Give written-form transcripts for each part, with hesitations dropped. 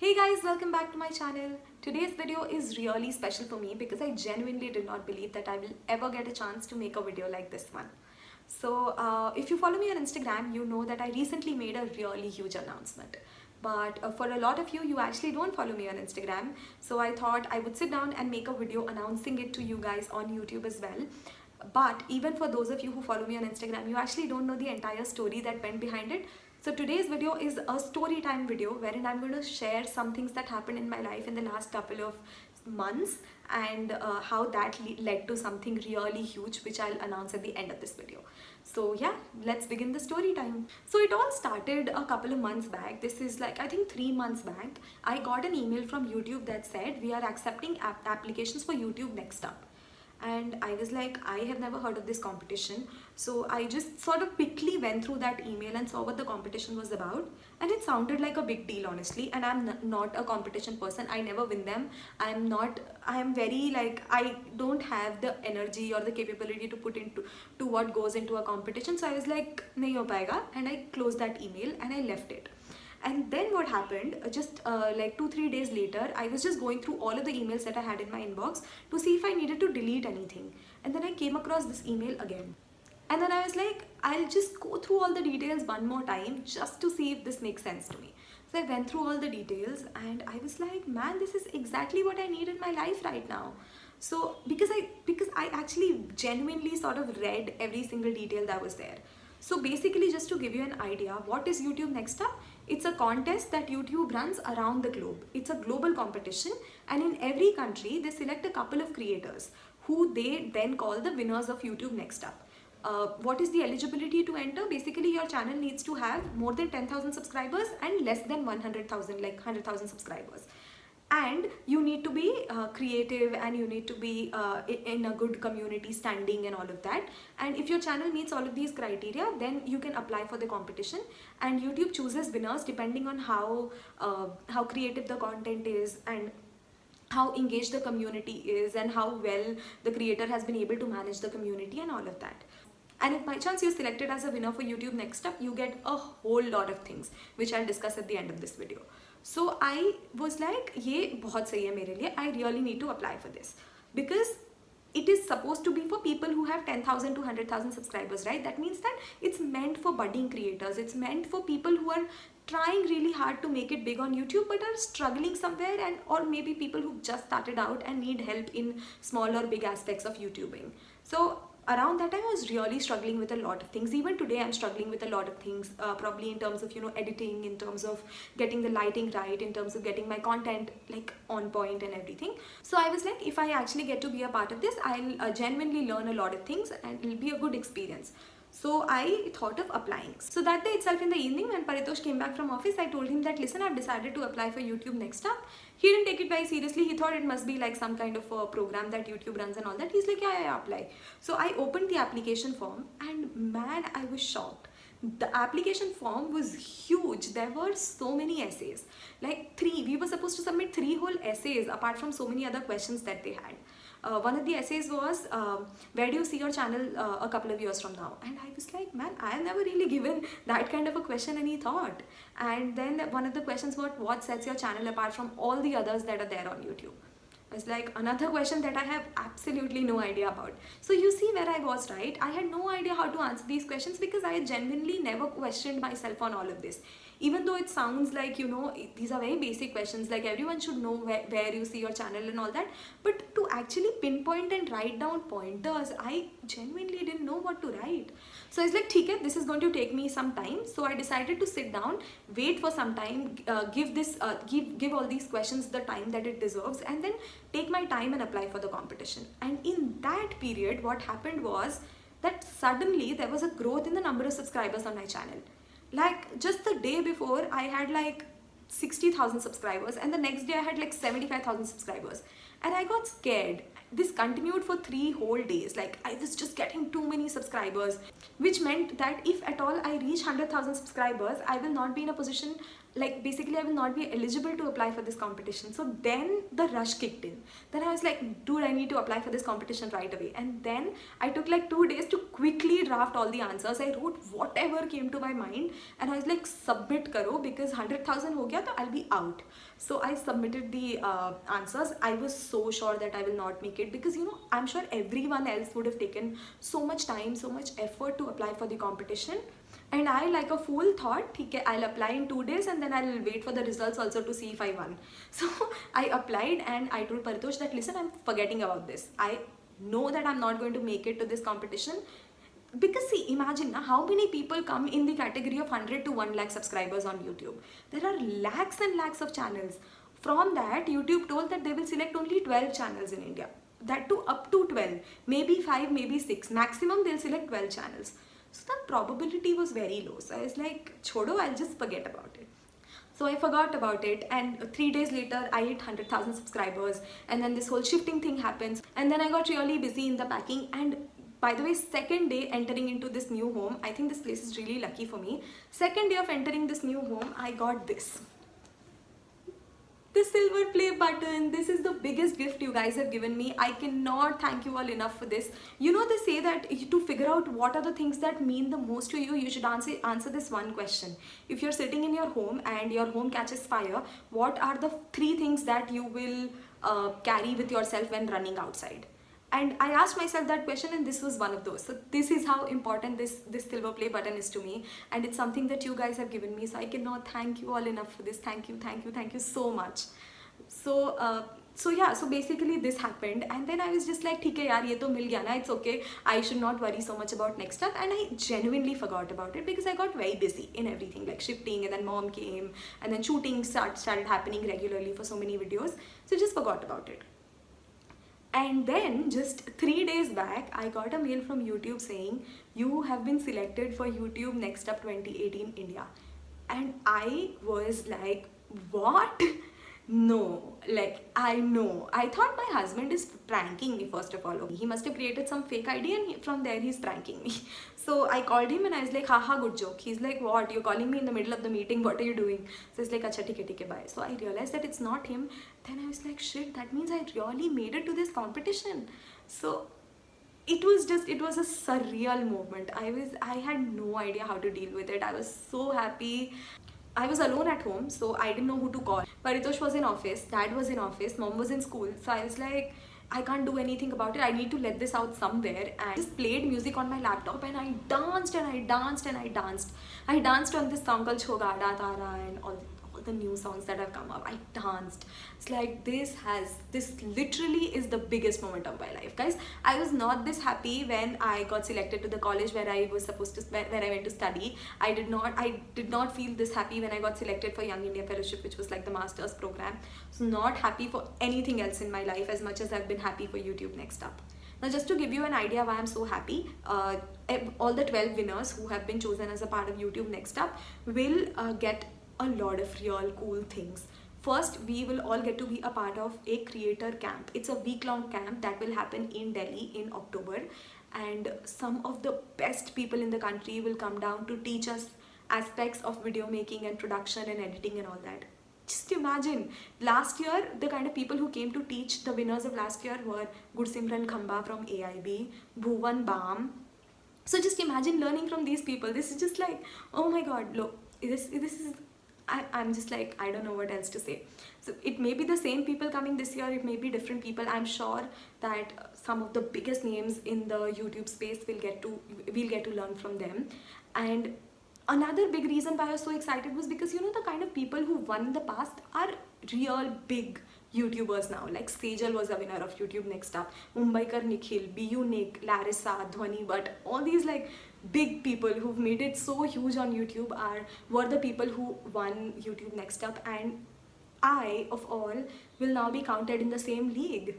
Hey guys, welcome back to my channel. Today's video is really special for me because I genuinely did not believe that I will ever get a chance to make a video like this one. So if you follow me on Instagram, you know that I recently made a really huge announcement. But for a lot of you, you actually don't follow me on Instagram. So I thought I would sit down and make a video announcing it to you guys on YouTube as well. But even for those of you who follow me on Instagram, you actually don't know the entire story that went behind it. So today's video is a story time video wherein I'm going to share some things that happened in my life in the last couple of months and how that led to something really huge, which I'll announce at the end of this video. So yeah, let's begin the story time. So it all started a couple of months back. This is like, I think 3 months back. I got an email from YouTube that said we are accepting applications for YouTube Nextup. And I was like, I have never heard of this competition. So I just sort of quickly went through that email and saw what the competition was about. And it sounded like a big deal, honestly. And I'm not a competition person. I never win them. I am very like, I don't have the energy or the capability to put into what goes into a competition. So I was like, nahi ho payega. And I closed that email and I left it. And then what happened, just like 2-3 days later, I was just going through all of the emails that I had in my inbox to see if I needed to delete anything. And then I came across this email again. And then I was like, I'll just go through all the details one more time just to see if this makes sense to me. So I went through all the details and I was like, man, this is exactly what I need in my life right now. So because I actually genuinely sort of read every single detail that was there. So basically, just to give you an idea, what is YouTube Nextup? It's a contest that YouTube runs around the globe. It's a global competition, and in every country, they select a couple of creators who they then call the winners of YouTube Nextup. What is the eligibility to enter? Basically, your channel needs to have more than 10,000 subscribers and less than 100,000, like 100,000 subscribers. And you need to be creative, and you need to be in a good community standing and all of that. And if your channel meets all of these criteria, then you can apply for the competition, and YouTube chooses winners depending on how creative the content is and how engaged the community is and how well the creator has been able to manage the community and all of that. And if by chance you're selected as a winner for YouTube Next Up, you get a whole lot of things which I'll discuss at the end of this video. So I was like, ye bahut sahi hai mere liye. I really need to apply for this because it is supposed to be for people who have 10,000 to 100,000 subscribers, right? That means that it's meant for budding creators. It's meant for people who are trying really hard to make it big on YouTube but are struggling somewhere, and or maybe people who just started out and need help in small or big aspects of YouTubing. So around that time I was really struggling with a lot of things. Even today I'm struggling with a lot of things, probably in terms of editing, in terms of getting the lighting right, in terms of getting my content like on point and everything. So I was like, if I actually get to be a part of this, I'll genuinely learn a lot of things and it'll be a good experience. So I thought of applying. So that day itself in the evening, when Paritosh came back from office, I told him that, listen, I've decided to apply for YouTube Next Up. He didn't take it very seriously. He thought it must be like some kind of a program that YouTube runs and all that. He's like, yeah, apply. So I opened the application form and man, I was shocked. The application form was huge. There were so many essays, like 3. We were supposed to submit 3 whole essays apart from so many other questions that they had. One of the essays was, where do you see your channel a couple of years from now? And I was like, man, I have never really given that kind of a question any thought. And then one of the questions was, what sets your channel apart from all the others that are there on YouTube? It's like another question that I have absolutely no idea about. So you see where I was, right? I had no idea how to answer these questions because I genuinely never questioned myself on all of this. Even though it sounds like, these are very basic questions, like everyone should know where you see your channel and all that. But to actually pinpoint and write down pointers, I genuinely didn't know what to write. So I was like, okay, this is going to take me some time. So I decided to sit down, wait for some time, give all these questions the time that it deserves, and then take my time and apply for the competition. And in that period, what happened was that suddenly there was a growth in the number of subscribers on my channel. Like just the day before, I had like 60,000 subscribers, and the next day I had like 75,000 subscribers, and I got scared. This continued for 3 whole days. Like I was just getting too many subscribers, which meant that if at all I reach 100,000 subscribers, I will not be in a position like basically I will not be eligible to apply for this competition. So then the rush kicked in. Then I was like, dude, I need to apply for this competition right away. And then I took like 2 days to quickly draft all the answers. I wrote whatever came to my mind and I was like, submit karo, because 100,000 ho gaya, so I'll be out. So I submitted the answers. I was so sure that I will not make it, because I'm sure everyone else would have taken so much time, so much effort to apply for the competition. And I, like a fool, thought, okay, I'll apply in 2 days and then I'll wait for the results also to see if I won. So I applied and I told Paritosh that, listen, I'm forgetting about this. I know that I'm not going to make it to this competition. Because see, imagine how many people come in the category of 100 to 1 lakh subscribers on YouTube. There are lakhs and lakhs of channels. From that, YouTube told that they will select only 12 channels in India. That too up to 12. Maybe 5, maybe 6. Maximum they'll select 12 channels. So the probability was very low. So I was like, chodo, I'll just forget about it. So I forgot about it, and 3 days later I hit 100,000 subscribers, and then this whole shifting thing happens, and then I got really busy in the packing. And by the way, second day entering into this new home, I think this place is really lucky for me. Second day of entering this new home, I got this. The silver play button. This is the biggest gift you guys have given me. I cannot thank you all enough for this. They say that to figure out what are the things that mean the most to you, you should answer this one question. If you're sitting in your home and your home catches fire, what are the 3 things that you will carry with yourself when running outside? And I asked myself that question, and this was one of those. So this is how important this silver play button is to me, and it's something that you guys have given me. So I cannot thank you all enough for this. Thank you so much. So yeah, so basically this happened, and then I was just like, ठीक है यार, ये तो मिल गया ना, it's okay. I should not worry so much about Nextup, and I genuinely forgot about it because I got very busy in everything, like shifting, and then mom came, and then shooting started happening regularly for so many videos. So just forgot about it. And then just 3 days back, I got a mail from YouTube saying, you have been selected for YouTube Nextup 2018 India. And I was like, what? No, like, I know. I thought my husband is pranking me, first of all. He must have created some fake ID, and from there he's pranking me. So I called him and I was like, haha, good joke. He's like, what? You're calling me in the middle of the meeting. What are you doing? So he's like, acha, theek hai, bye. So I realized that it's not him. Then I was like, shit, that means I really made it to this competition. So it was a surreal moment. I had no idea how to deal with it. I was so happy. I was alone at home, so I didn't know who to call. Paritosh was in office, dad was in office, mom was in school. So I was like, I can't do anything about it. I need to let this out somewhere. And I just played music on my laptop, and I danced and I danced and I danced. I danced on this Sankal Chogada Tara and all the new songs that have come up. I danced. It's like this literally is the biggest moment of my life, guys. I was not this happy when I got selected to the college where I was supposed to, where I went to study. I did not feel this happy when I got selected for Young India Fellowship, which was like the master's program. So not happy for anything else in my life as much as I've been happy for YouTube Nextup. Now, just to give you an idea why I'm so happy, all the 12 winners who have been chosen as a part of YouTube Nextup will get a lot of real cool things. First, we will all get to be a part of a creator camp. It's a week-long camp that will happen in Delhi in October, and some of the best people in the country will come down to teach us aspects of video making and production and editing and all that. Just imagine, last year the kind of people who came to teach, the winners of last year were Gursimran Khamba from AIB, Bhuvan Bam. So just imagine learning from these people. This is just like, oh my god, look, this is I'm just like, I don't know what else to say. So it may be the same people coming this year, it may be different people. I'm sure that some of the biggest names in the YouTube space we'll get to learn from them. And another big reason why I was so excited was because the kind of people who won in the past are real big YouTubers now. Like Sejal was a winner of YouTube Nextup, Mumbaikar Nikhil, BU Nick, Larissa, Dhwani, but all these like big people who've made it so huge on YouTube were the people who won YouTube Nextup, and I, of all, will now be counted in the same league.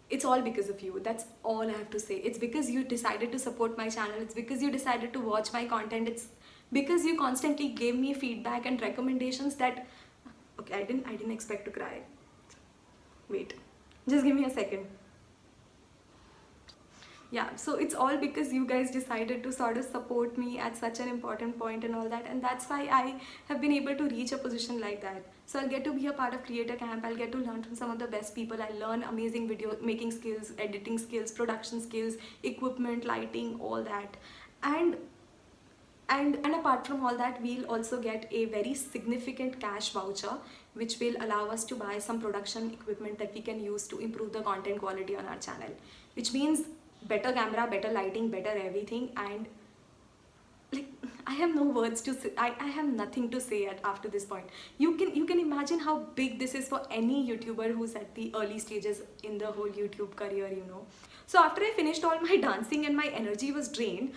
It's all because of you. That's all I have to say. It's because you decided to support my channel. It's because you decided to watch my content. It's because you constantly gave me feedback and recommendations that, okay, I didn't expect to cry. Wait, just give me a second. Yeah, so it's all because you guys decided to sort of support me at such an important point and all that, and that's why I have been able to reach a position like that. So I'll get to be a part of creator camp, I'll get to learn from some of the best people, I'll learn amazing video making skills, editing skills, production skills, equipment, lighting, all that. And and apart from all that, we'll also get a very significant cash voucher which will allow us to buy some production equipment that we can use to improve the content quality on our channel, which means better camera, better lighting, better everything. And like, I have no words to say. I have nothing to say after this point. You can imagine how big this is for any YouTuber who's at the early stages in the whole YouTube career, you know. So after I finished all my dancing and my energy was drained,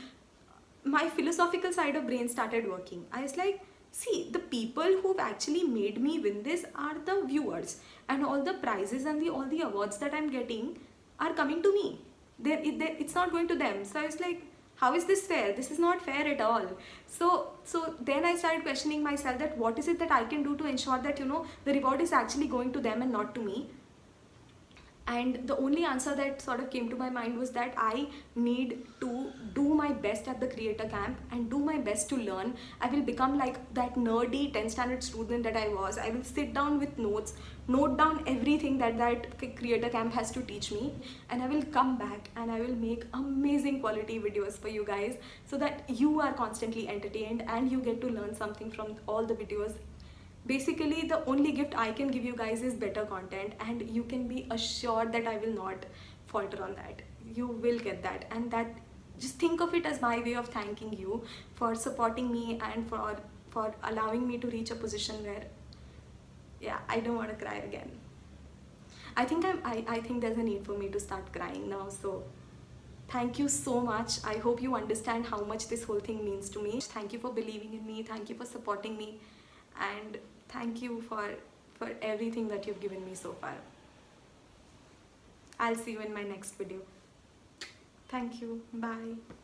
my philosophical side of brain started working. I was like, see, the people who've actually made me win this are the viewers, and all the prizes and all the awards that I'm getting are coming to me. It's not going to them. So I was like, how is this fair? This is not fair at all. So then I started questioning myself that what is it that I can do to ensure that, you know, the reward is actually going to them and not to me. And the only answer that sort of came to my mind was that I need to do my best at the creator camp and do my best to learn. I will become like that nerdy 10th standard student that I was. I will sit down with notes, note down everything that creator camp has to teach me, and I will come back and I will make amazing quality videos for you guys so that you are constantly entertained and you get to learn something from all the videos. Basically, the only gift I can give you guys is better content, and you can be assured that I will not falter on that. You will get that, and that, just think of it as my way of thanking you for supporting me and for allowing me to reach a position where, yeah, I don't want to cry again. I think there's a need for me to start crying now. So thank you so much. I hope you understand how much this whole thing means to me. Thank you for believing in me. Thank you for supporting me. And thank you for everything that you've given me so far. I'll see you in my next video. Thank you. Bye.